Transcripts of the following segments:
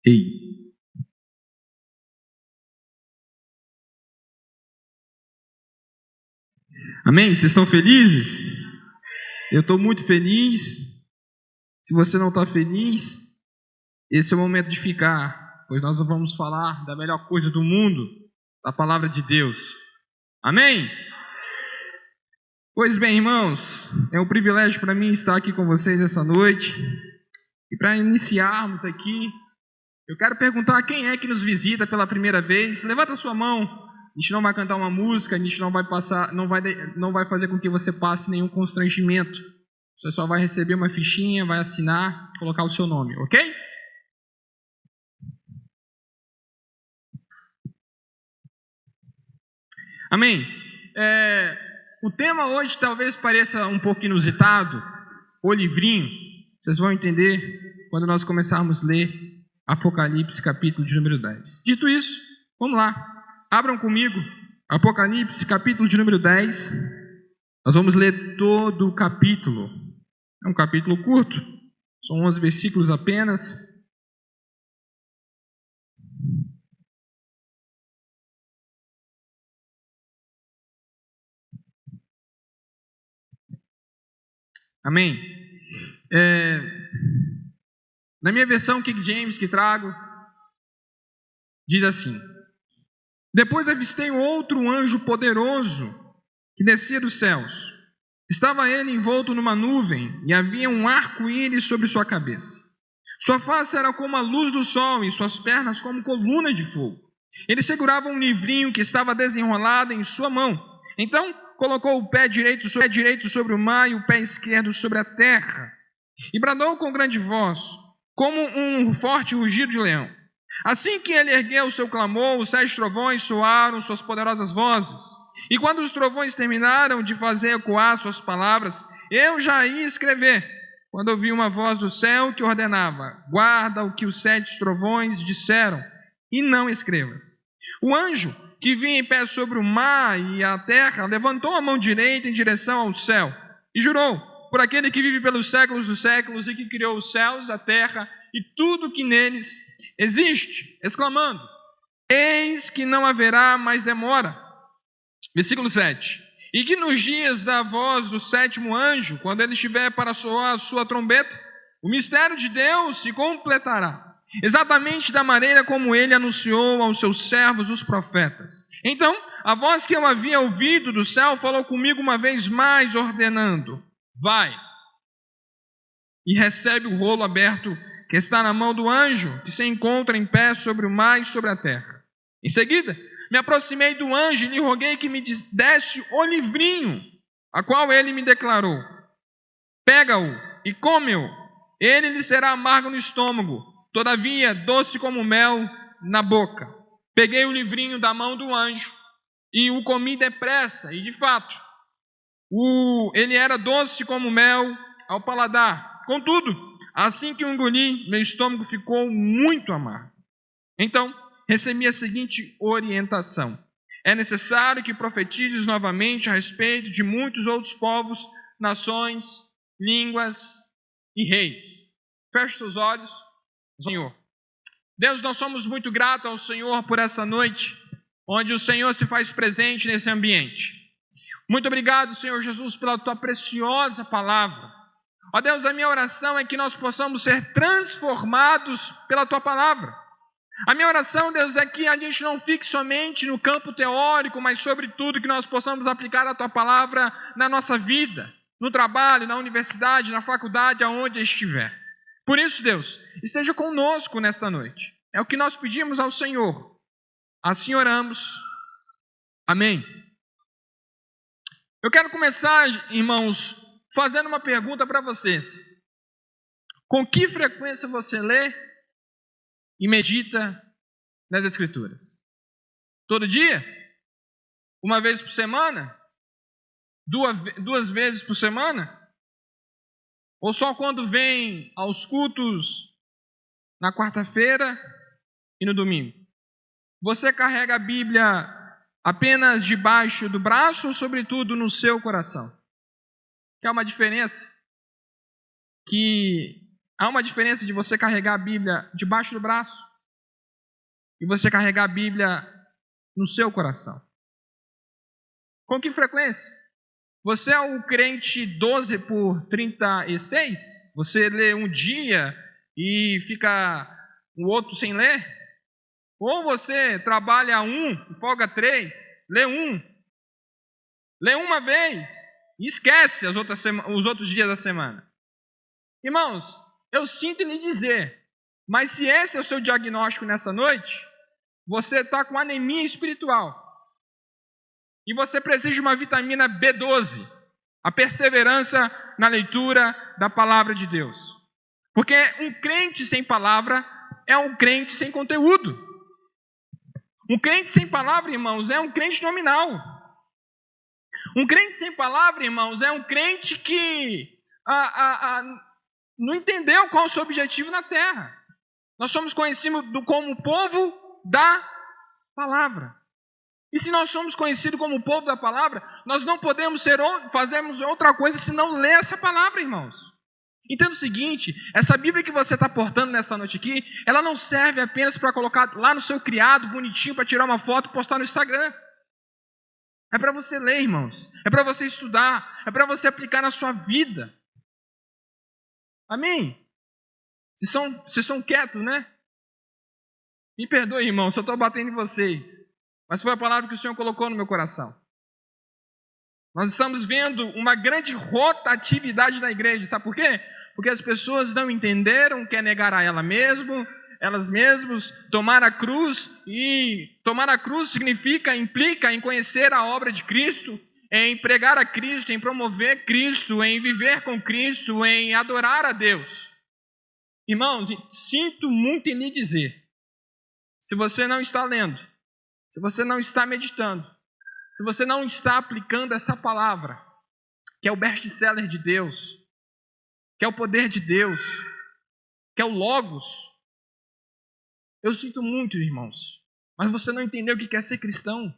Ei. Amém? Vocês estão felizes? Eu estou muito feliz. Se você não está feliz, esse é o momento de ficar, pois nós vamos falar da melhor coisa do mundo, da palavra de Deus. Amém? Pois bem, irmãos, é um privilégio para mim estar aqui com vocês essa noite. E para iniciarmos aqui, eu quero perguntar quem é que nos visita pela primeira vez. Levanta a sua mão. A gente não vai cantar uma música, a gente não vai fazer com que você passe nenhum constrangimento. Você só vai receber uma fichinha, vai assinar, colocar o seu nome, ok? Amém? O tema hoje talvez pareça um pouco inusitado, o livrinho. Vocês vão entender quando nós começarmos a ler Apocalipse, capítulo de número 10. Dito isso, vamos lá. Abram comigo Apocalipse, capítulo de número 10. Nós vamos ler todo o capítulo. É um capítulo curto, são 11 versículos apenas. Amém? Na minha versão King James que trago, diz assim: Depois avistei outro anjo poderoso que descia dos céus. Estava ele envolto numa nuvem e havia um arco-íris sobre sua cabeça. Sua face era como a luz do sol e suas pernas como colunas de fogo. Ele segurava um livrinho que estava desenrolado em sua mão. Então colocou o pé direito sobre o mar e o pé esquerdo sobre a terra. E bradou com grande voz, como um forte rugido de leão. Assim que ele ergueu o seu clamor, os 7 trovões soaram suas poderosas vozes. E quando os trovões terminaram de fazer ecoar suas palavras, eu já ia escrever, quando ouvi uma voz do céu que ordenava: guarda o que os 7 trovões disseram, e não escrevas. O anjo que vinha em pé sobre o mar e a terra levantou a mão direita em direção ao céu e jurou por aquele que vive pelos séculos dos séculos e que criou os céus, a terra e tudo que neles existe, exclamando: eis que não haverá mais demora. Versículo 7. E que nos dias da voz do 7º anjo, quando ele estiver para soar a sua trombeta, o mistério de Deus se completará, exatamente da maneira como ele anunciou aos seus servos, os profetas. Então, a voz que eu havia ouvido do céu falou comigo uma vez mais, ordenando: vai e recebe o rolo aberto que está na mão do anjo, que se encontra em pé sobre o mar e sobre a terra. Em seguida, me aproximei do anjo e lhe roguei que me desse o livrinho, a qual ele me declarou: pega-o e come-o, ele lhe será amargo no estômago, todavia doce como mel na boca. Peguei o livrinho da mão do anjo e o comi depressa, e de fato, ele era doce como mel ao paladar. Contudo, assim que o engoli, meu estômago ficou muito amargo. Então, recebi a seguinte orientação: é necessário que profetizes novamente a respeito de muitos outros povos, nações, línguas e reis. Feche seus olhos, Senhor. Deus, nós somos muito gratos ao Senhor por essa noite, onde o Senhor se faz presente nesse ambiente. Muito obrigado, Senhor Jesus, pela tua preciosa palavra. Ó Deus, a minha oração é que nós possamos ser transformados pela tua palavra. A minha oração, Deus, é que a gente não fique somente no campo teórico, mas sobretudo que nós possamos aplicar a tua palavra na nossa vida, no trabalho, na universidade, na faculdade, aonde estiver. Por isso, Deus, esteja conosco nesta noite. É o que nós pedimos ao Senhor. Assim oramos. Amém. Eu quero começar, irmãos, fazendo uma pergunta para vocês. Com que frequência você lê e medita nas Escrituras? Todo dia? Uma vez por semana? Duas vezes por semana? Ou só quando vem aos cultos na quarta-feira e no domingo? Você carrega a Bíblia apenas debaixo do braço ou sobretudo no seu coração? Que há uma diferença de você carregar a Bíblia debaixo do braço e você carregar a Bíblia no seu coração? Com que frequência? Você é o crente 12 por 36? Você lê um dia e fica o outro sem ler? Ou você trabalha e folga 3, lê lê uma vez e esquece os outros dias da semana? Irmãos, eu sinto lhe dizer, mas se esse é o seu diagnóstico nessa noite, você está com anemia espiritual. E você precisa de uma vitamina B12, a perseverança na leitura da palavra de Deus. Porque um crente sem palavra é um crente sem conteúdo. Um crente sem palavra, irmãos, é um crente nominal. Um crente sem palavra, irmãos, é um crente que não entendeu qual é o seu objetivo na terra. Nós somos conhecidos como o povo da palavra. E se nós somos conhecidos como o povo da palavra, nós não podemos fazermos outra coisa senão ler essa palavra, irmãos. Entenda o seguinte, essa Bíblia que você está portando nessa noite aqui, ela não serve apenas para colocar lá no seu criado, bonitinho, para tirar uma foto e postar no Instagram. É para você ler, irmãos. É para você estudar. É para você aplicar na sua vida. Amém? Vocês estão quietos, né? Me perdoe, irmão, se eu estou batendo em vocês. Mas foi a palavra que o Senhor colocou no meu coração. Nós estamos vendo uma grande rotatividade na igreja. Sabe por quê? Porque as pessoas não entenderam que é negar a elas mesmas, tomar a cruz. E tomar a cruz implica em conhecer a obra de Cristo, em pregar a Cristo, em promover Cristo, em viver com Cristo, em adorar a Deus. Irmãos, sinto muito em lhe dizer, se você não está lendo, se você não está meditando, se você não está aplicando essa palavra, que é o best-seller de Deus, que é o poder de Deus, que é o Logos, eu sinto muito, irmãos, mas você não entendeu o que é ser cristão.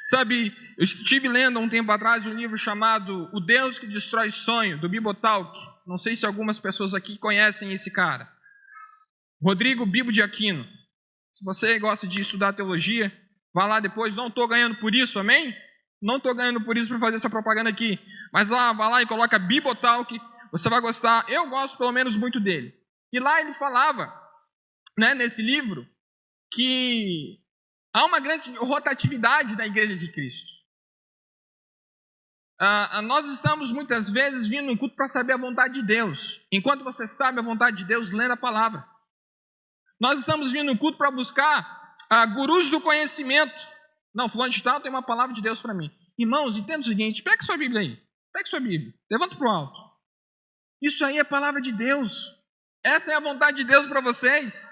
Sabe, eu estive lendo há um tempo atrás um livro chamado O Deus que Destrói Sonho, do Bibotalk. Não sei se algumas pessoas aqui conhecem esse cara. Rodrigo Bibo de Aquino. Se você gosta de estudar teologia, vá lá depois. Não estou ganhando por isso, amém? Não estou ganhando por isso para fazer essa propaganda aqui. Mas vá lá e coloca Bibotalk, você vai gostar. Eu gosto pelo menos muito dele. E lá ele falava, né, nesse livro, que há uma grande rotatividade da igreja de Cristo. Nós estamos muitas vezes vindo no culto para saber a vontade de Deus. Enquanto você sabe a vontade de Deus, lendo a palavra. Nós estamos vindo no culto para buscar gurus do conhecimento. Não, fulano de tal tem uma palavra de Deus para mim. Irmãos, entenda o seguinte, pega sua Bíblia aí. Pega sua Bíblia, levanta para o alto. Isso aí é a palavra de Deus. Essa é a vontade de Deus para vocês.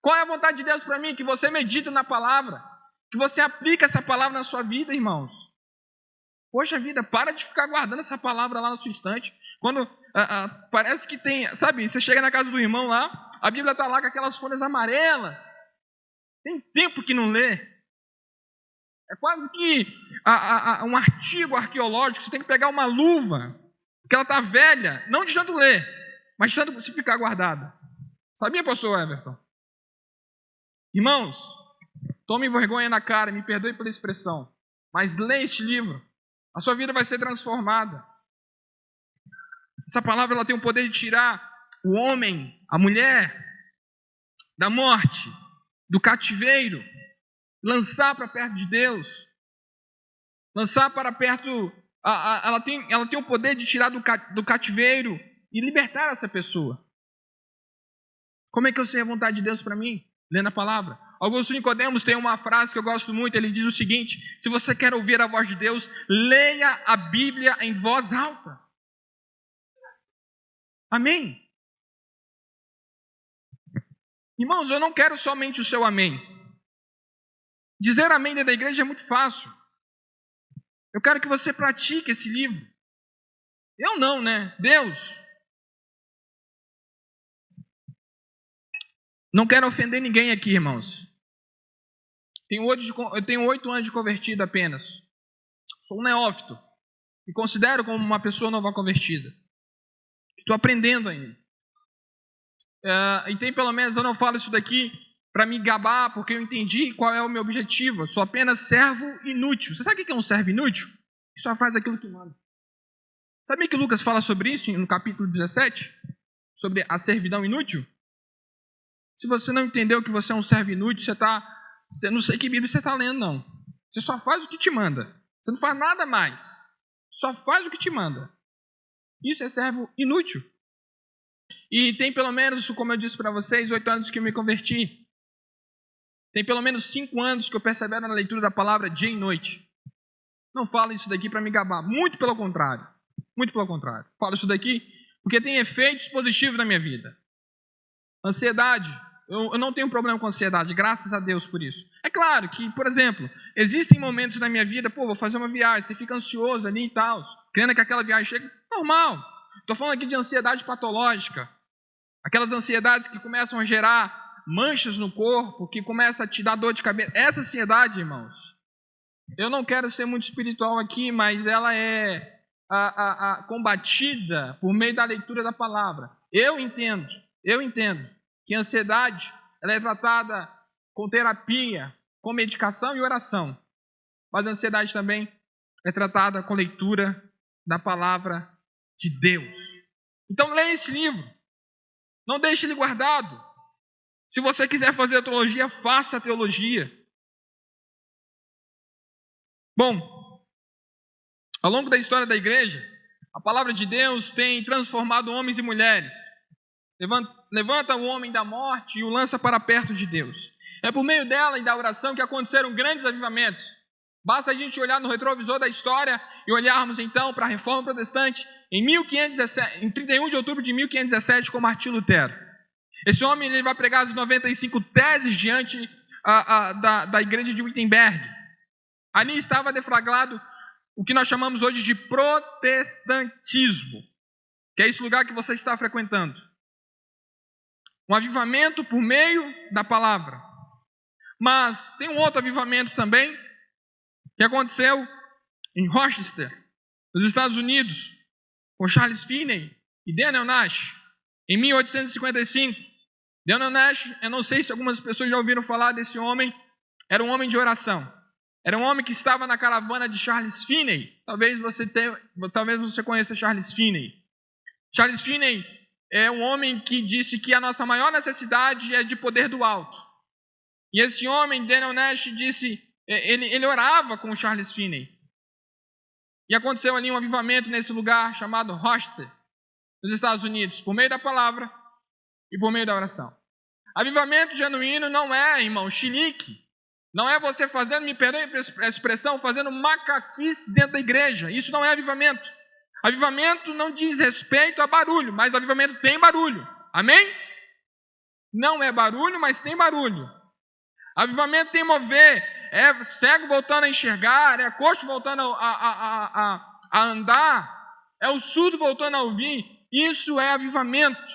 Qual é a vontade de Deus para mim? Que você medita na palavra. Que você aplica essa palavra na sua vida, irmãos. Poxa vida, para de ficar guardando essa palavra lá na sua estante. Quando parece que tem... Sabe, você chega na casa do irmão lá, a Bíblia está lá com aquelas folhas amarelas. Tem tempo que não lê. É quase que um artigo arqueológico. Você tem que pegar uma luva, porque ela está velha. Não de tanto ler, mas de tanto se ficar guardada. Sabia, pastor Everton? Irmãos, tome vergonha na cara, me perdoe pela expressão, mas leia este livro, a sua vida vai ser transformada. Essa palavra ela tem o poder de tirar o homem, a mulher, da morte, do cativeiro, lançar para perto de Deus, lançar para perto, ela tem o poder de tirar do cativeiro e libertar essa pessoa. Como é que eu sei a vontade de Deus para mim? Lendo a palavra. Augusto Nicodemos tem uma frase que eu gosto muito, ele diz o seguinte: se você quer ouvir a voz de Deus, leia a Bíblia em voz alta. Amém? Irmãos, eu não quero somente o seu amém. Dizer amém dentro da igreja é muito fácil. Eu quero que você pratique esse livro. Eu não, né? Deus. Não quero ofender ninguém aqui, irmãos. Eu tenho 8 anos de convertido apenas. Sou um neófito. Me considero como uma pessoa nova convertida. Estou aprendendo ainda. E tem pelo menos, eu não falo isso daqui para me gabar, porque eu entendi qual é o meu objetivo. Eu sou apenas servo inútil. Você sabe o que é um servo inútil? Que só faz aquilo que manda. Sabia que Lucas fala sobre isso no capítulo 17? Sobre a servidão inútil? Se você não entendeu que você é um servo inútil, você não sei que Bíblia você está lendo, não. Você só faz o que te manda. Você não faz nada mais. Só faz o que te manda. Isso é servo inútil. E tem pelo menos, como eu disse para vocês, 8 anos que eu me converti. Tem pelo menos 5 anos que eu persevero na leitura da palavra dia e noite. Não falo isso daqui para me gabar. Muito pelo contrário. Muito pelo contrário. Falo isso daqui porque tem efeitos positivos na minha vida. Ansiedade. Eu não tenho problema com ansiedade, graças a Deus por isso. É claro que, por exemplo, existem momentos na minha vida, vou fazer uma viagem, você fica ansioso ali e tal, querendo que aquela viagem chegue, normal. Estou falando aqui de ansiedade patológica. Aquelas ansiedades que começam a gerar manchas no corpo, que começam a te dar dor de cabeça. Essa ansiedade, irmãos, eu não quero ser muito espiritual aqui, mas ela é combatida por meio da leitura da palavra. Eu entendo que a ansiedade ela é tratada com terapia, com medicação e oração. Mas a ansiedade também é tratada com leitura da palavra de Deus. Então leia esse livro. Não deixe ele guardado. Se você quiser fazer a teologia, faça a teologia. Bom, ao longo da história da igreja, a palavra de Deus tem transformado homens e mulheres. Levanta o homem da morte e o lança para perto de Deus. É por meio dela e da oração que aconteceram grandes avivamentos. Basta a gente olhar no retrovisor da história e olharmos então para a Reforma Protestante em 31 de outubro de 1517 com Martim Lutero. Esse homem ele vai pregar as 95 teses diante da igreja de Wittenberg. Ali estava deflagrado o que nós chamamos hoje de protestantismo, que é esse lugar que você está frequentando. Um avivamento por meio da palavra. Mas tem um outro avivamento também, que aconteceu em Rochester, nos Estados Unidos, com Charles Finney e Daniel Nash, em 1855. Daniel Nash, eu não sei se algumas pessoas já ouviram falar desse homem, era um homem de oração. Era um homem que estava na caravana de Charles Finney. Talvez você conheça Charles Finney. Charles Finney é um homem que disse que a nossa maior necessidade é de poder do alto. E esse homem, Daniel Nash, disse, ele orava com Charles Finney. E aconteceu ali um avivamento nesse lugar chamado Rochester, nos Estados Unidos, por meio da palavra e por meio da oração. Avivamento genuíno não é, irmão, chilique. Não é você fazendo, me perdoe a expressão, fazendo macaquice dentro da igreja. Isso não é avivamento. Avivamento não diz respeito a barulho, mas avivamento tem barulho. Amém? Não é barulho, mas tem barulho. Avivamento tem mover. É cego voltando a enxergar, é coxo voltando a andar, é o surdo voltando a ouvir. Isso é avivamento.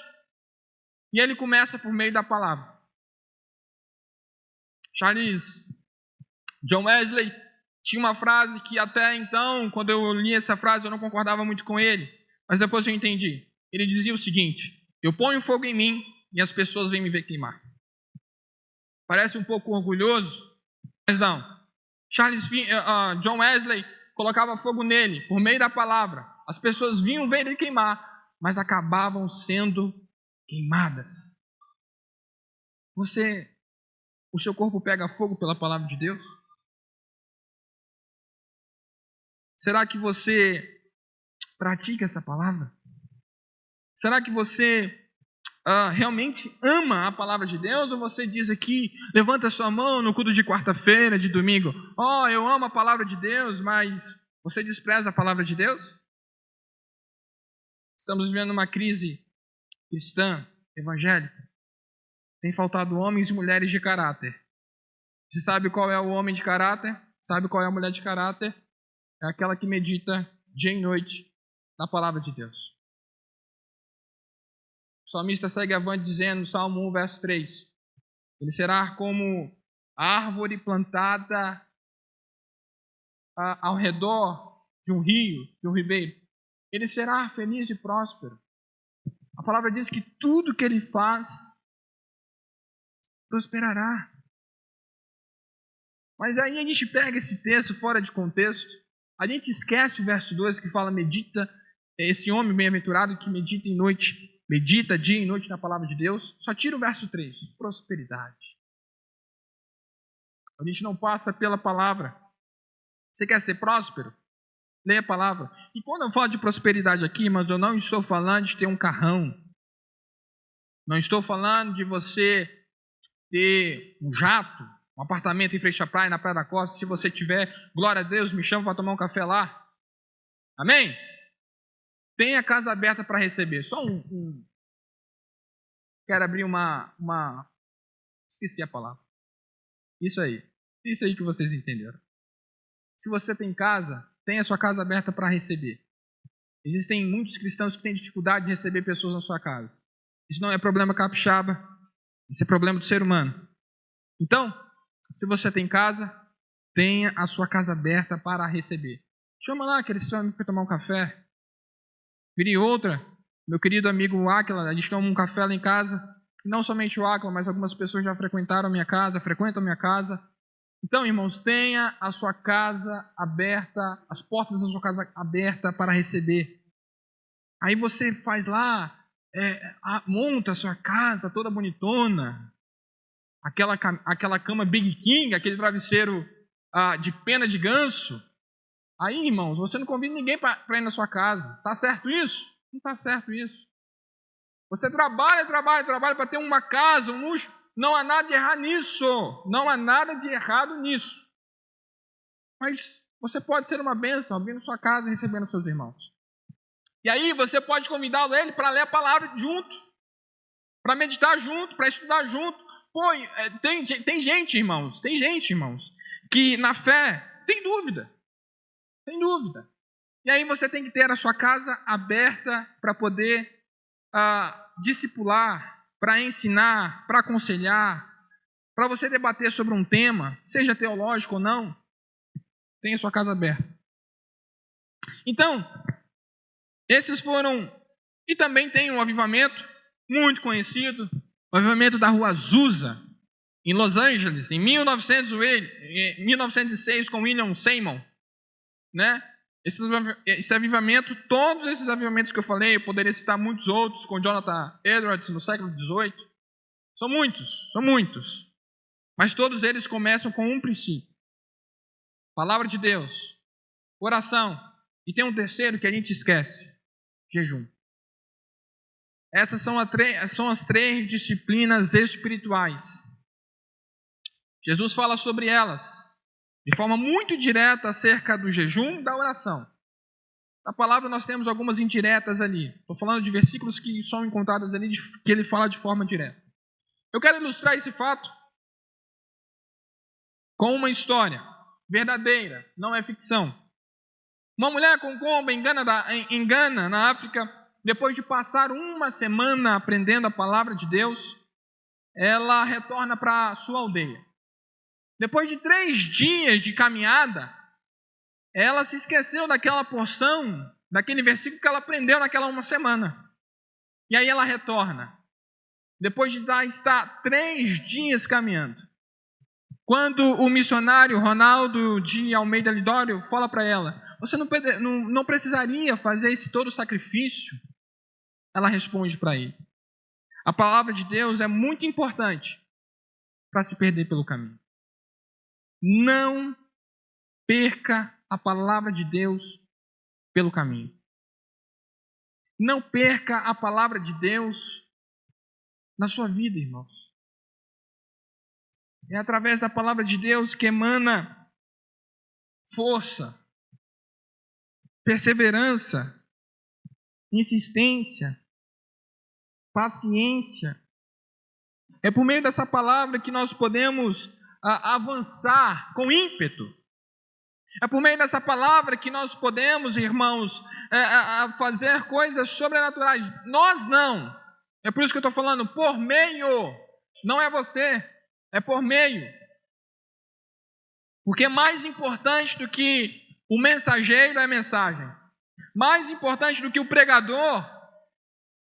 E ele começa por meio da palavra. John Wesley tinha uma frase que até então, quando eu li essa frase, eu não concordava muito com ele. Mas depois eu entendi. Ele dizia o seguinte: eu ponho fogo em mim e as pessoas vêm me ver queimar. Parece um pouco orgulhoso, mas não. John Wesley colocava fogo nele por meio da palavra. As pessoas vinham ver ele queimar, mas acabavam sendo queimadas. O seu corpo pega fogo pela palavra de Deus? Será que você pratica essa palavra? Será que você realmente ama a palavra de Deus? Ou você diz aqui, levanta sua mão no culto de quarta-feira, de domingo, eu amo a palavra de Deus, mas você despreza a palavra de Deus? Estamos vivendo uma crise cristã, evangélica. Tem faltado homens e mulheres de caráter. Você sabe qual é o homem de caráter? Sabe qual é a mulher de caráter? É aquela que medita dia e noite na palavra de Deus. O salmista segue avante dizendo no Salmo 1, verso 3: ele será como a árvore plantada ao redor de um rio, de um ribeiro. Ele será feliz e próspero. A A palavra diz que tudo que ele faz prosperará. Mas aí a gente pega esse texto fora de contexto, a gente esquece o verso 2 que fala, medita, esse homem bem-aventurado que medita dia e noite na palavra de Deus, só tira o verso 3, prosperidade. A gente não passa pela palavra. Você quer ser próspero? Leia a palavra. E quando eu falo de prosperidade aqui, mas eu não estou falando de ter um carrão. Não estou falando de você ter um jato, um apartamento em frente à praia, na Praia da Costa. Se você tiver, glória a Deus, me chama para tomar um café lá. Amém? Tenha a casa aberta para receber. Só Quero abrir uma... Esqueci a palavra. Isso aí que vocês entenderam. Se você tem casa, tenha a sua casa aberta para receber. Existem muitos cristãos que têm dificuldade de receber pessoas na sua casa. Isso não é problema capixaba, isso é problema do ser humano. Então, se você tem casa, tenha a sua casa aberta para receber. Chama lá aquele seu amigo para tomar um café. Vire outra, meu querido amigo Áquila, a gente toma um café lá em casa. Não somente o Áquila, mas algumas pessoas já frequentam a minha casa. Então, irmãos, tenha a sua casa aberta, as portas da sua casa abertas para receber. Aí você faz lá, monta a sua casa toda bonitona, aquela cama Big King, aquele travesseiro de pena de ganso. Aí, irmãos, você não convida ninguém para ir na sua casa. Está certo isso? Não está certo isso. Você trabalha para ter uma casa, um luxo. Não há nada de errado nisso. Não há nada de errado nisso. Mas você pode ser uma bênção, abrindo sua casa e recebendo seus irmãos. E aí você pode convidá-lo ele para ler a palavra junto, para meditar junto, para estudar junto. Pô, tem gente, irmãos, que na fé tem dúvida. E aí você tem que ter a sua casa aberta para poder discipular, para ensinar, para aconselhar, para você debater sobre um tema, seja teológico ou não, tenha sua casa aberta. Então, esses foram, e também tem um avivamento muito conhecido, o avivamento da Rua Azusa, em Los Angeles, em 1906, com William Seymour, né? Esse avivamento, todos esses avivamentos que eu falei, eu poderia citar muitos outros, com Jonathan Edwards no século XVIII, são muitos, mas todos eles começam com um princípio: palavra de Deus, oração, e tem um terceiro que a gente esquece: jejum. Essas são as três disciplinas espirituais. Jesus fala sobre elas de forma muito direta acerca do jejum e da oração. Na palavra nós temos algumas indiretas ali. Estou falando de versículos que são encontrados ali, que ele fala de forma direta. Eu quero ilustrar esse fato com uma história verdadeira, não é ficção. Uma mulher com comba em Gana, na África, depois de passar uma semana aprendendo a palavra de Deus, ela retorna para a sua aldeia. Depois de 3 dias de caminhada, ela se esqueceu daquela porção, daquele versículo que ela aprendeu naquela uma semana. E aí ela retorna, depois de estar 3 dias caminhando. Quando o missionário Ronaldo de Almeida Lidório fala para ela: você não precisaria fazer esse todo sacrifício? Ela responde para ele: a palavra de Deus é muito importante para se perder pelo caminho. Não perca a palavra de Deus pelo caminho. Não perca a palavra de Deus na sua vida, irmãos. É através da palavra de Deus que emana força, perseverança, insistência, paciência. É por meio dessa palavra que nós podemos avançar com ímpeto. É por meio dessa palavra que nós podemos, irmãos, fazer coisas sobrenaturais. Nós não. É por isso que eu estou falando por meio. Não é você, é por meio. Porque mais importante do que o mensageiro é a mensagem. Mais importante do que o pregador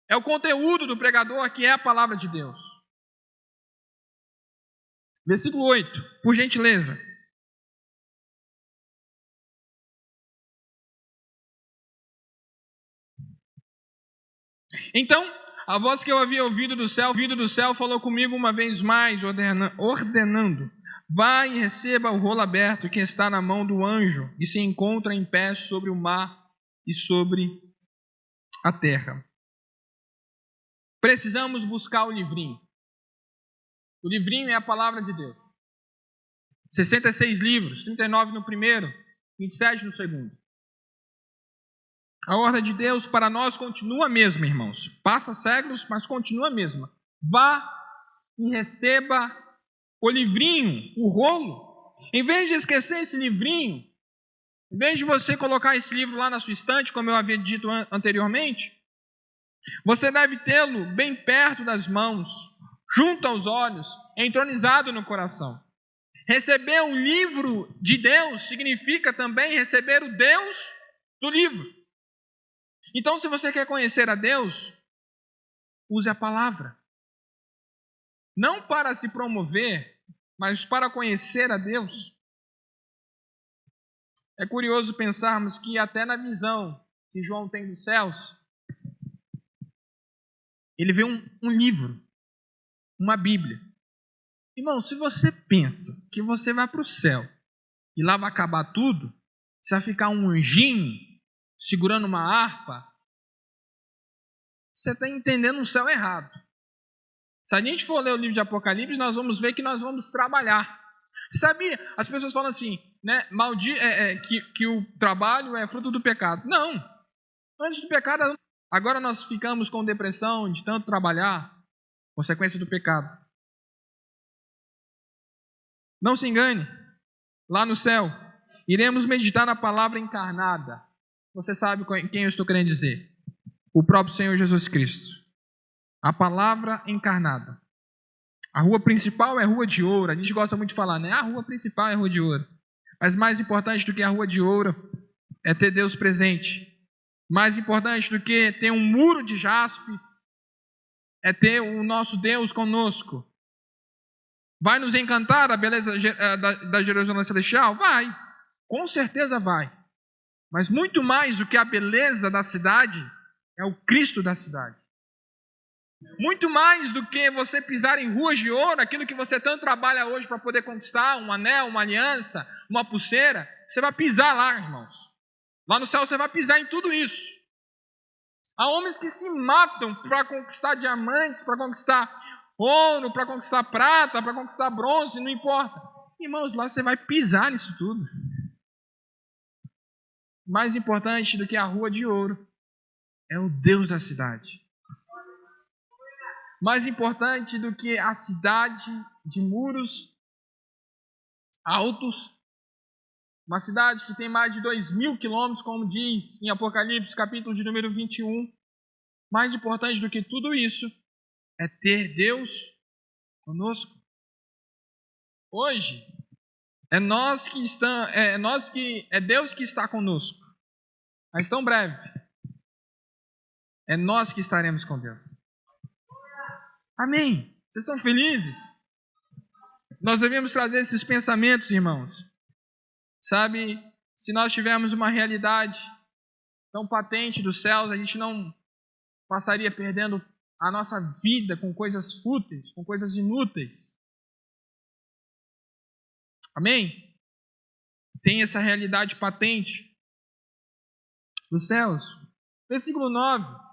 É o conteúdo do pregador que é a palavra de Deus. Versículo 8, por gentileza. Então, a voz que eu havia ouvido do céu falou comigo uma vez mais, ordenando: vá e receba o rolo aberto que está na mão do anjo e se encontra em pé sobre o mar e sobre a terra. Precisamos buscar o livrinho. O livrinho é a palavra de Deus. 66 livros, 39 no primeiro, 27 no segundo. A ordem de Deus para nós continua a mesma, irmãos. Passa séculos, mas continua a mesma. Vá e receba o livrinho, o rolo. Em vez de esquecer esse livrinho, em vez de você colocar esse livro lá na sua estante, como eu havia dito anteriormente, você deve tê-lo bem perto das mãos, junto aos olhos, entronizado no coração. Receber um livro de Deus significa também receber o Deus do livro. Então, se você quer conhecer a Deus, use a palavra. Não para se promover, mas para conhecer a Deus. É curioso pensarmos que até na visão que João tem dos céus, ele vê um livro, uma Bíblia. Irmão, se você pensa que você vai para o céu e lá vai acabar tudo, você vai ficar um anjinho segurando uma harpa, você está entendendo um céu errado. Se a gente for ler o livro de Apocalipse, nós vamos ver que nós vamos trabalhar. Você sabia? As pessoas falam assim, né? Que o trabalho é fruto do pecado. Não. Antes do pecado, agora nós ficamos com depressão de tanto trabalhar, consequência do pecado. Não se engane. Lá no céu, iremos meditar na palavra encarnada. Você sabe quem eu estou querendo dizer? O próprio Senhor Jesus Cristo. A palavra encarnada. A rua principal é a rua de ouro. A gente gosta muito de falar, né? A rua principal é a rua de ouro. Mas mais importante do que a rua de ouro é ter Deus presente. Mais importante do que ter um muro de jaspe é ter o nosso Deus conosco. Vai nos encantar a beleza da Jerusalém Celestial? Vai. Com certeza vai. Mas muito mais do que a beleza da cidade é o Cristo da cidade. Muito mais do que você pisar em ruas de ouro, aquilo que você tanto trabalha hoje para poder conquistar, um anel, uma aliança, uma pulseira, você vai pisar lá, irmãos. Lá no céu você vai pisar em tudo isso. Há homens que se matam para conquistar diamantes, para conquistar ouro, para conquistar prata, para conquistar bronze, não importa. Irmãos, lá você vai pisar nisso tudo. Mais importante do que a rua de ouro é o Deus da cidade. Mais importante do que a cidade de muros altos, uma cidade que tem mais de 2.000 quilômetros, como diz em Apocalipse, capítulo de número 21. Mais importante do que tudo isso é ter Deus conosco. Hoje, é Deus que está conosco. Mas tão breve, é nós que estaremos com Deus. Amém? Vocês estão felizes? Nós devemos trazer esses pensamentos, irmãos. Sabe, se nós tivermos uma realidade tão patente dos céus, a gente não passaria perdendo a nossa vida com coisas fúteis, com coisas inúteis. Amém? Tem essa realidade patente dos céus. Versículo 9.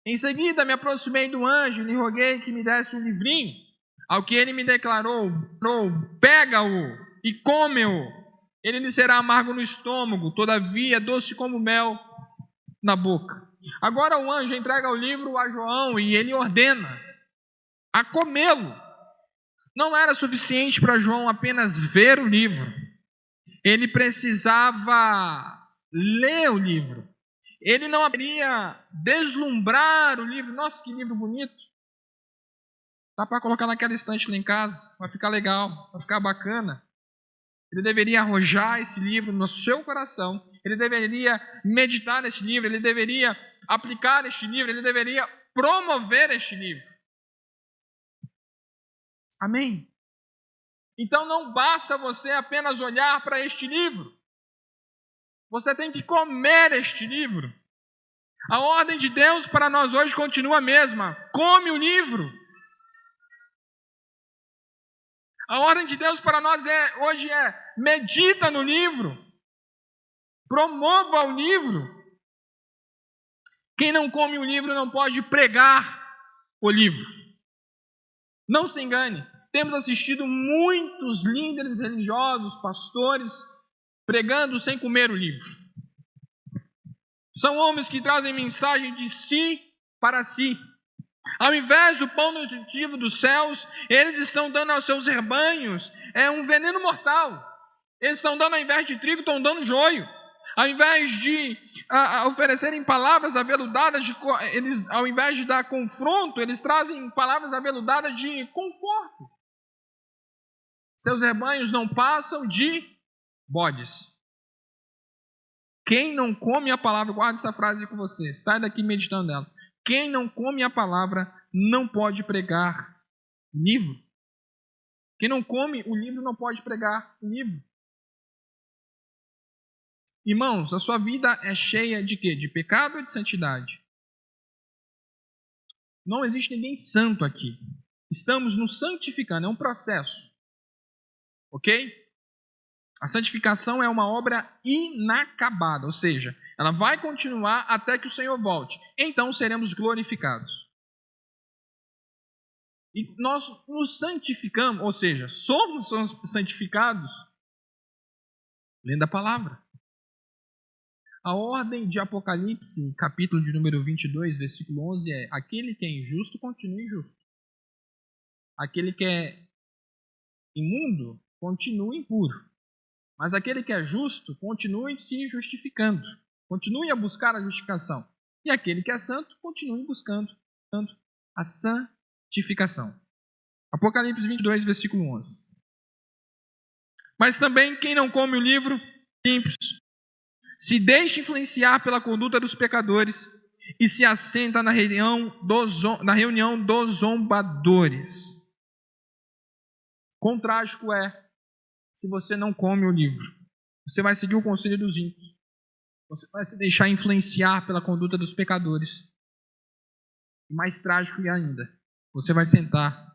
Em seguida me aproximei do anjo e lhe roguei que me desse um livrinho. Ao que ele me declarou, pega-o e come-o. Ele lhe será amargo no estômago, todavia doce como mel na boca. Agora o anjo entrega o livro a João e ele ordena a comê-lo. Não era suficiente para João apenas ver o livro. Ele precisava ler o livro. Ele não poderia deslumbrar o livro. Nossa, que livro bonito. Dá para colocar naquela estante lá em casa. Vai ficar legal, vai ficar bacana. Ele deveria arrojar esse livro no seu coração. Ele deveria meditar nesse livro. Ele deveria aplicar este livro. Ele deveria promover este livro. Amém? Então não basta você apenas olhar para este livro. Você tem que comer este livro. A ordem de Deus para nós hoje continua a mesma. Come o livro. A ordem de Deus para nós hoje é: medita no livro. Promova o livro. Quem não come o livro não pode pregar o livro. Não se engane. Temos assistido muitos líderes religiosos, pastores, pregando sem comer o livro. São homens que trazem mensagem de si para si. Ao invés do pão nutritivo dos céus, eles estão dando aos seus rebanhos um veneno mortal. Eles estão dando, ao invés de trigo, estão dando joio. Ao invés de oferecerem palavras aveludadas, ao invés de dar confronto, eles trazem palavras aveludadas de conforto. Seus rebanhos não passam de bodes. Quem não come a palavra, guarda essa frase com você, sai daqui meditando nela. Quem não come a palavra não pode pregar o livro. Quem não come o livro não pode pregar o livro. Irmãos, a sua vida é cheia de quê? De pecado ou de santidade? Não existe ninguém santo aqui. Estamos nos santificando, é um processo. Ok? A santificação é uma obra inacabada, ou seja, ela vai continuar até que o Senhor volte. Então seremos glorificados. E nós nos santificamos, ou seja, somos santificados lendo a palavra. A ordem de Apocalipse, capítulo de número 22, versículo 11 é: aquele que é injusto, continue injusto. Aquele que é imundo, continue impuro. Mas aquele que é justo, continue se justificando. Continue a buscar a justificação. E aquele que é santo, continue buscando a santificação. Apocalipse 22, versículo 11. Mas também quem não come o livro, ímpios, se deixa influenciar pela conduta dos pecadores e se assenta na reunião dos zombadores. Quão trágico é se você não come o livro. Você vai seguir o conselho dos ímpios. Você vai se deixar influenciar pela conduta dos pecadores. E mais trágico ainda, você vai sentar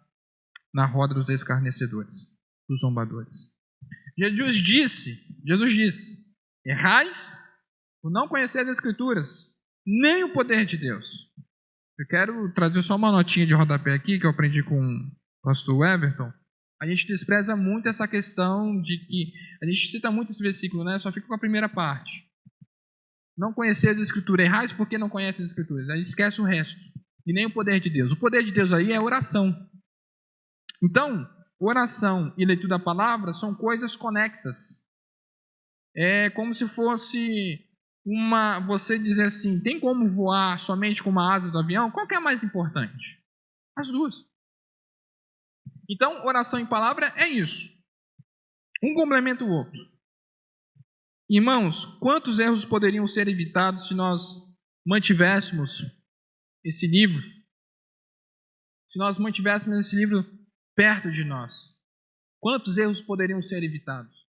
na roda dos escarnecedores, dos zombadores. Jesus disse: errais por não conhecer as Escrituras, nem o poder de Deus. Eu quero trazer só uma notinha de rodapé aqui, que eu aprendi com o pastor Everton. A gente despreza muito essa questão de que... A gente cita muito esse versículo, né? Só fica com a primeira parte. Não conhecer as Escrituras. Errais porque não conhece as Escrituras. A gente esquece o resto. E nem o poder de Deus. O poder de Deus aí é oração. Então, oração e leitura da palavra são coisas conexas. É como se fosse você dizer assim: tem como voar somente com uma asa do avião? Qual que é a mais importante? As duas. Então, oração e palavra é isso. Um complementa o outro. Irmãos, quantos erros poderiam ser evitados se nós mantivéssemos esse livro? Se nós mantivéssemos esse livro perto de nós? Quantos erros poderiam ser evitados?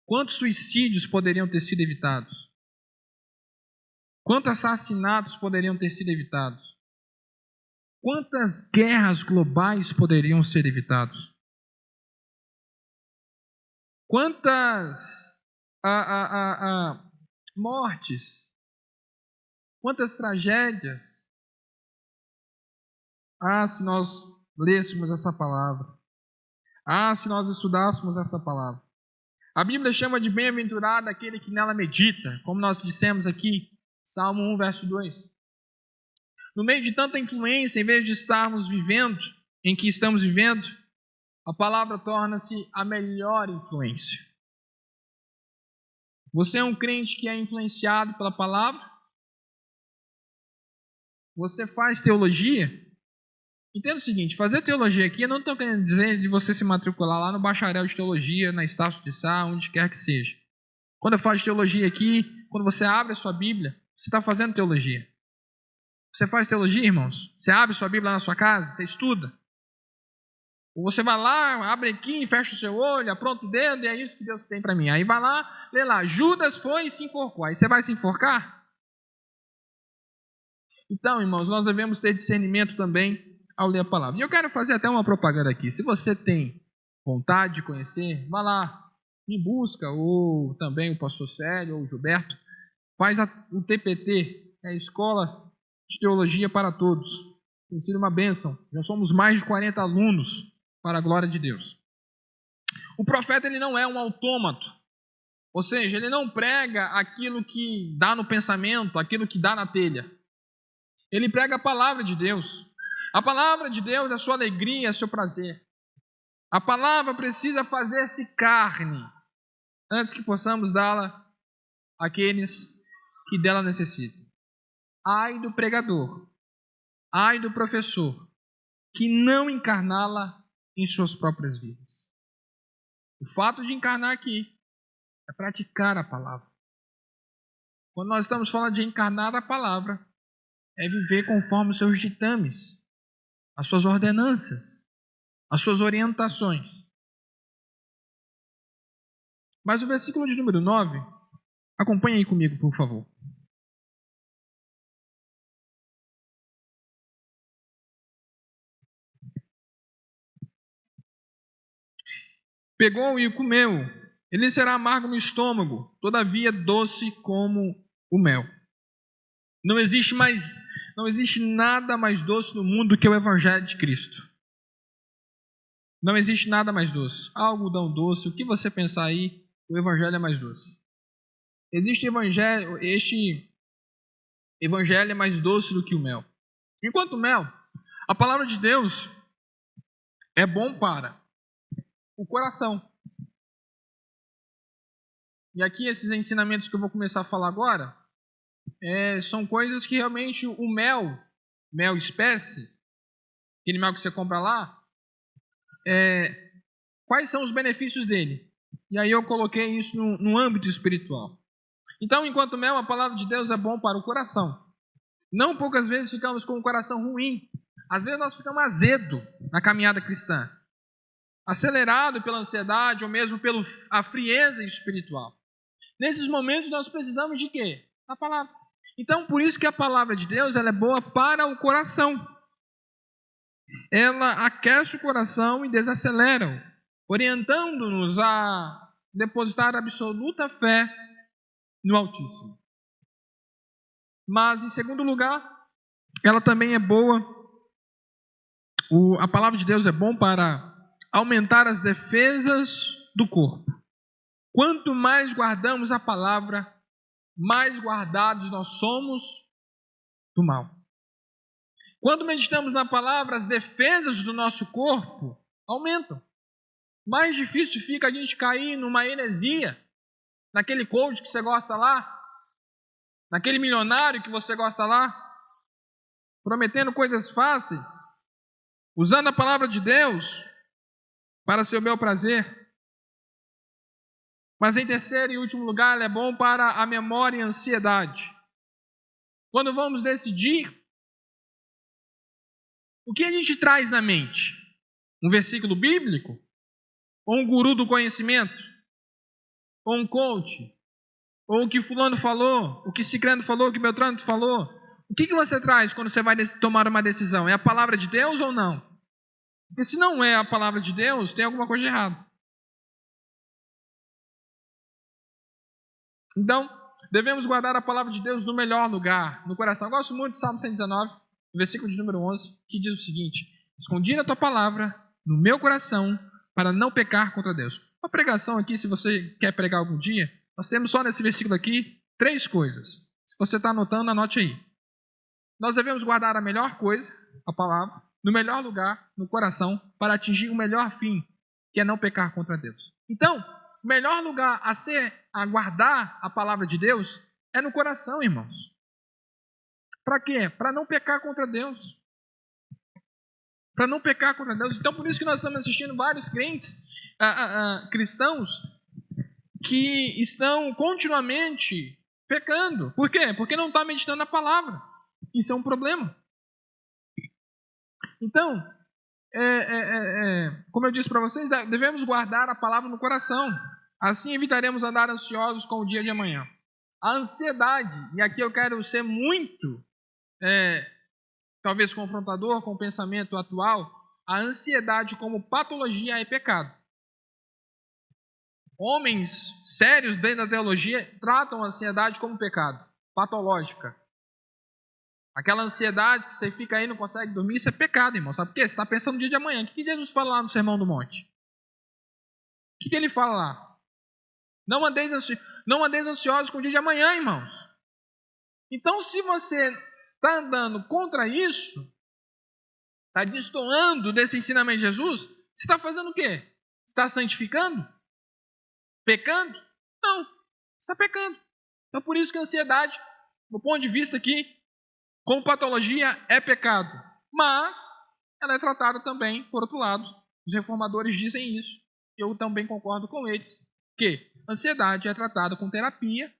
Quantos suicídios poderiam ter sido evitados? Quantos assassinatos poderiam ter sido evitados? Quantas guerras globais poderiam ser evitadas? Quantas mortes? Quantas tragédias? Se nós lêssemos essa palavra. Se nós estudássemos essa palavra. A Bíblia chama de bem-aventurado aquele que nela medita, como nós dissemos aqui, Salmo 1, verso 2. No meio de tanta influência, em vez de estarmos vivendo em que estamos vivendo, a palavra torna-se a melhor influência. Você é um crente que é influenciado pela palavra? Você faz teologia? Entenda o seguinte: fazer teologia aqui, eu não estou querendo dizer de você se matricular lá no bacharel de teologia, na Estácio de Sá, onde quer que seja. Quando eu falo de teologia aqui, quando você abre a sua Bíblia, você está fazendo teologia. Você faz teologia, irmãos? Você abre sua Bíblia na sua casa? Você estuda? Ou você vai lá, abre aqui, fecha o seu olho, apronta o dedo e é isso que Deus tem para mim. Aí vai lá, lê lá, Judas foi e se enforcou. Aí você vai se enforcar? Então, irmãos, nós devemos ter discernimento também ao ler a palavra. E eu quero fazer até uma propaganda aqui. Se você tem vontade de conhecer, vá lá, me busca, ou também o pastor Célio, ou o Gilberto, faz o TPT, a Escola de Teologia para Todos. Tem sido uma bênção. Já somos mais de 40 alunos, para a glória de Deus. O profeta, ele não é um autômato, ou seja, ele não prega aquilo que dá no pensamento, aquilo que dá na telha. Ele prega a palavra de Deus. A palavra de Deus é a sua alegria, é seu prazer. A palavra precisa fazer-se carne, antes que possamos dá-la àqueles que dela necessitam. Ai do pregador, ai do professor, que não encarná-la em suas próprias vidas. O fato de encarnar aqui é praticar a palavra. Quando nós estamos falando de encarnar a palavra, é viver conforme os seus ditames, as suas ordenanças, as suas orientações. Mas o versículo de número 9, acompanhe aí comigo, por favor. Pegou e comeu, ele será amargo no estômago, todavia doce como o mel. Não existe nada mais doce no mundo que o Evangelho de Cristo. Não existe nada mais doce. Algodão doce, o que você pensar aí, o Evangelho é mais doce. Este Evangelho é mais doce do que o mel. Enquanto o mel, a palavra de Deus é bom para o coração. E aqui esses ensinamentos que eu vou começar a falar agora, são coisas que realmente o mel espécie, aquele mel que você compra lá, quais são os benefícios dele? E aí eu coloquei isso no âmbito espiritual. Então, enquanto mel, a palavra de Deus é bom para o coração. Não poucas vezes ficamos com o coração ruim. Às vezes nós ficamos azedo na caminhada cristã, acelerado pela ansiedade ou mesmo pela frieza espiritual. Nesses momentos nós precisamos de quê? Da palavra. Então, por isso que a palavra de Deus ela é boa para o coração. Ela aquece o coração e desacelera-o, orientando-nos a depositar absoluta fé no Altíssimo. Mas, em segundo lugar, ela também é boa. A palavra de Deus é bom para aumentar as defesas do corpo. Quanto mais guardamos a palavra, mais guardados nós somos do mal. Quando meditamos na palavra, as defesas do nosso corpo aumentam. Mais difícil fica a gente cair numa heresia, naquele coach que você gosta lá, naquele milionário que você gosta lá, prometendo coisas fáceis, usando a palavra de Deus para seu bel prazer. Mas em terceiro e último lugar, ela é bom para a memória e a ansiedade. Quando vamos decidir, o que a gente traz na mente? Um versículo bíblico? Ou um guru do conhecimento? Ou um coach? Ou o que fulano falou? O que cicrano falou? O que beltrano falou? O que você traz quando você vai tomar uma decisão? É a palavra de Deus ou não? Porque se não é a palavra de Deus, tem alguma coisa de errado. Então, devemos guardar a palavra de Deus no melhor lugar, no coração. Eu gosto muito do Salmo 119, versículo de número 11, que diz o seguinte: escondi a tua palavra no meu coração para não pecar contra Deus. Uma pregação aqui, se você quer pregar algum dia, nós temos só nesse versículo aqui 3 coisas. Se você está anotando, anote aí. Nós devemos guardar a melhor coisa, a palavra, no melhor lugar, no coração, para atingir o melhor fim, que é não pecar contra Deus. Então, o melhor lugar a guardar a palavra de Deus é no coração, irmãos. Para quê? Para não pecar contra Deus. Para não pecar contra Deus. Então, por isso que nós estamos assistindo vários crentes, cristãos, que estão continuamente pecando. Por quê? Porque não está meditando na palavra. Isso é um problema. Então, como eu disse para vocês, devemos guardar a palavra no coração. Assim evitaremos andar ansiosos com o dia de amanhã. A ansiedade, e aqui eu quero ser muito, talvez confrontador com o pensamento atual, a ansiedade como patologia é pecado. Homens sérios dentro da teologia tratam a ansiedade como pecado, patológica. Aquela ansiedade que você fica aí e não consegue dormir, isso é pecado, irmão. Sabe por quê? Você está pensando no dia de amanhã. O que Jesus fala lá no Sermão do Monte? O que ele fala lá? Não andeis ansiosos com o dia de amanhã, irmãos. Então, se você está andando contra isso, está destoando desse ensinamento de Jesus, você está fazendo o quê? Você está santificando? Pecando? Não, você está pecando. Então, por isso que a ansiedade, do ponto de vista aqui, como patologia, é pecado. Mas ela é tratada também, por outro lado. Os reformadores dizem isso. Eu também concordo com eles. Que ansiedade é tratada com terapia,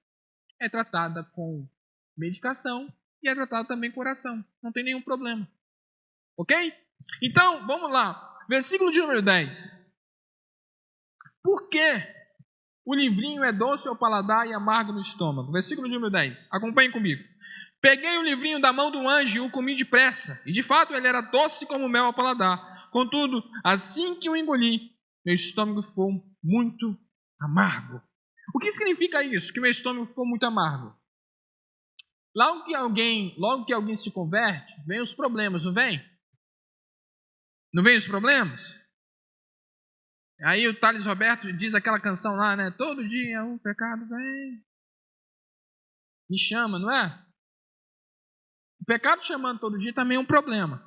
é tratada com medicação e é tratada também com oração. Não tem nenhum problema. Ok? Então, vamos lá. Versículo de número 10. Por que o livrinho é doce ao paladar e amargo no estômago? Versículo de número 10. Acompanhem comigo. Peguei o livrinho da mão do anjo e o comi depressa. E de fato ele era doce como mel ao paladar. Contudo, assim que o engoli, meu estômago ficou muito amargo. O que significa isso? Que meu estômago ficou muito amargo? Logo que alguém se converte, vem os problemas, não vem? Não vem os problemas? Aí o Thales Roberto diz aquela canção lá, né? Todo dia o pecado vem, me chama, não é? O pecado chamando todo dia também é um problema.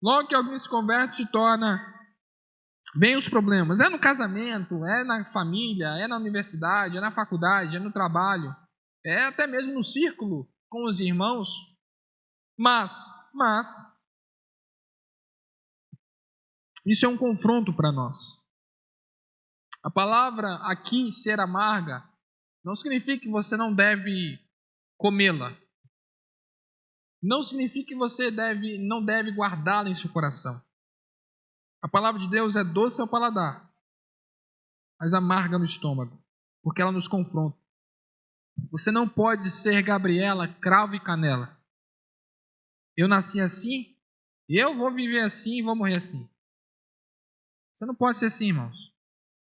Logo que alguém se converte, se torna... Vem os problemas. É no casamento, é na família, é na universidade, é na faculdade, é no trabalho. É até mesmo no círculo com os irmãos. Mas, isso é um confronto para nós. A palavra aqui, ser amarga, não significa que você não deve comê-la. Não significa que você não deve guardá-la em seu coração. A palavra de Deus é doce ao paladar, mas amarga no estômago, porque ela nos confronta. Você não pode ser Gabriela, cravo e canela. Eu nasci assim, eu vou viver assim e vou morrer assim. Você não pode ser assim, irmãos.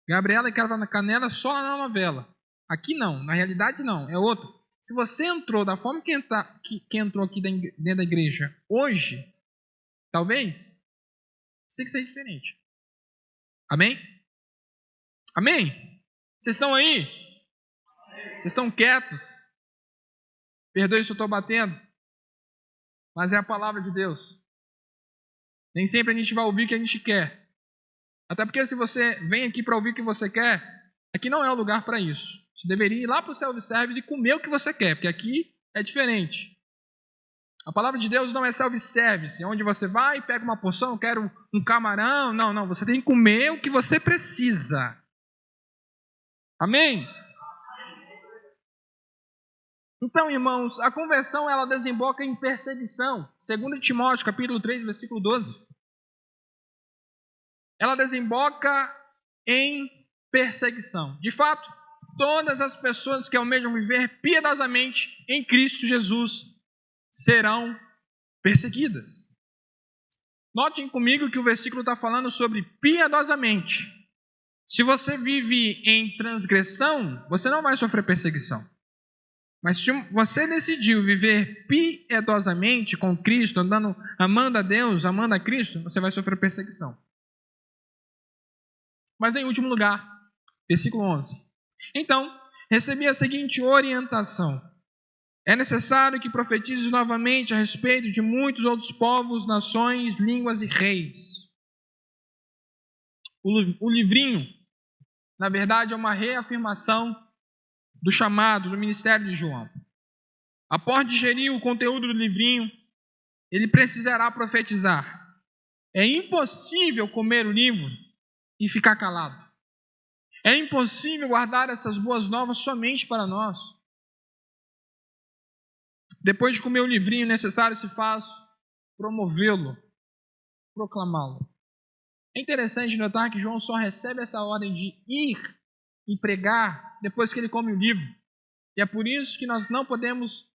Gabriela e cravo na canela só na novela. Aqui não, na realidade não, é outro. Se você entrou da forma que entrou aqui dentro da igreja hoje, talvez, você tem que ser diferente. Amém? Amém? Vocês estão aí? Vocês estão quietos? Perdoe se eu estou batendo. Mas é a palavra de Deus. Nem sempre a gente vai ouvir o que a gente quer. Até porque se você vem aqui para ouvir o que você quer, aqui não é o lugar para isso. Você deveria ir lá para o self-service e comer o que você quer, porque aqui é diferente. A palavra de Deus não é self-service, onde você vai e pega uma porção, eu quero um camarão. Não, você tem que comer o que você precisa. Amém? Então, irmãos, a conversão ela desemboca em perseguição. 2 Timóteo, capítulo 3, versículo 12. Ela desemboca em perseguição. De fato, todas as pessoas que almejam viver piedosamente em Cristo Jesus serão perseguidas. Notem comigo que o versículo está falando sobre piedosamente. Se você vive em transgressão, você não vai sofrer perseguição. Mas se você decidiu viver piedosamente com Cristo, amando a Deus, amando a Cristo, você vai sofrer perseguição. Mas em último lugar, versículo 11. Então, recebi a seguinte orientação. É necessário que profetizes novamente a respeito de muitos outros povos, nações, línguas e reis. O livrinho, na verdade, é uma reafirmação do chamado, do ministério de João. Após digerir o conteúdo do livrinho, ele precisará profetizar. É impossível comer o livro e ficar calado. É impossível guardar essas boas novas somente para nós. depois de comer o livrinho, necessário se faz promovê-lo, proclamá-lo. É interessante notar que João só recebe essa ordem de ir e pregar depois que ele come o livro. E é por isso que nós não podemos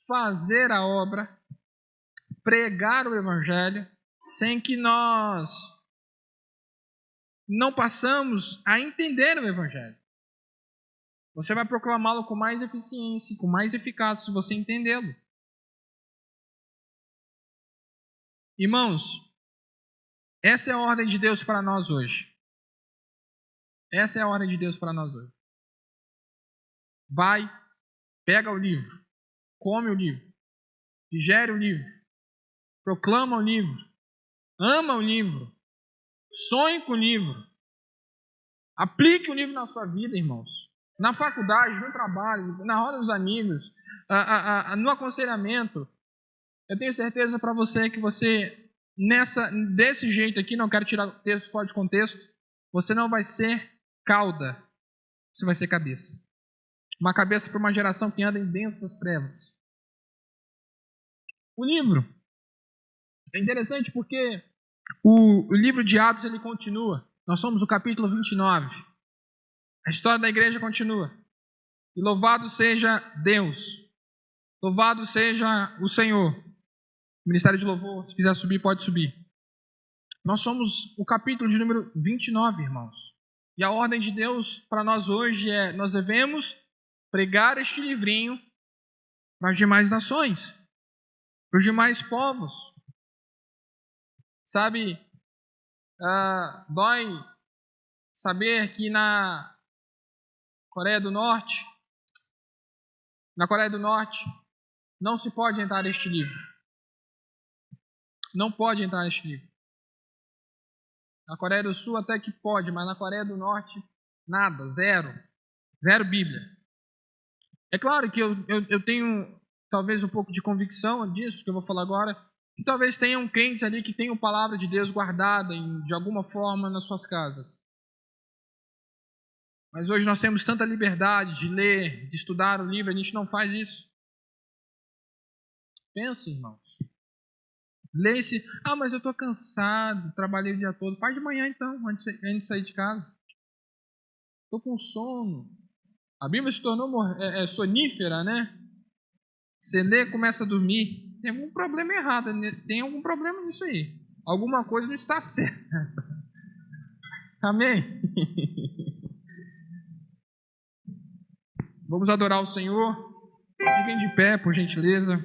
fazer a obra, pregar o evangelho, sem que nós não passamos a entender o evangelho. Você vai proclamá-lo com mais eficiência, com mais eficácia, se você entendê-lo. Irmãos, essa é a ordem de Deus para nós hoje. Essa é a ordem de Deus para nós hoje. Vai, pega o livro, come o livro, digere o livro, proclama o livro, ama o livro, sonhe com o livro, aplique o livro na sua vida, irmãos. Na faculdade, no trabalho, na roda dos amigos, no aconselhamento. Eu tenho certeza para você que você, desse jeito aqui, não quero tirar o texto fora de contexto, você não vai ser cauda, você vai ser cabeça. Uma cabeça para uma geração que anda em densas trevas. O livro é interessante porque o livro de Atos ele continua. Nós somos no capítulo 29. A história da igreja continua. E louvado seja Deus. Louvado seja o Senhor. O Ministério de Louvor, se quiser subir, pode subir. Nós somos o capítulo de número 29, irmãos. E a ordem de Deus para nós hoje é: nós devemos pregar este livrinho para as demais nações, para os demais povos. Sabe, dói saber que na Coreia do Norte não se pode entrar neste livro. Não pode entrar neste livro. Na Coreia do Sul até que pode, mas na Coreia do Norte, nada, zero. Zero Bíblia. É claro que eu tenho talvez um pouco de convicção disso, que eu vou falar agora, que talvez tenham crentes ali que tenham a palavra de Deus guardada de alguma forma nas suas casas. Mas hoje nós temos tanta liberdade de ler, de estudar o livro, a gente não faz isso. Pensa, irmãos. Lê-se, mas eu estou cansado, trabalhei o dia todo. Faz de manhã então, antes de sair de casa. Estou com sono. A Bíblia se tornou sonífera, né? Você lê, começa a dormir. Tem algum problema errado, tem algum problema nisso aí. Alguma coisa não está certa. Amém? Vamos adorar o Senhor. Fiquem de pé, por gentileza.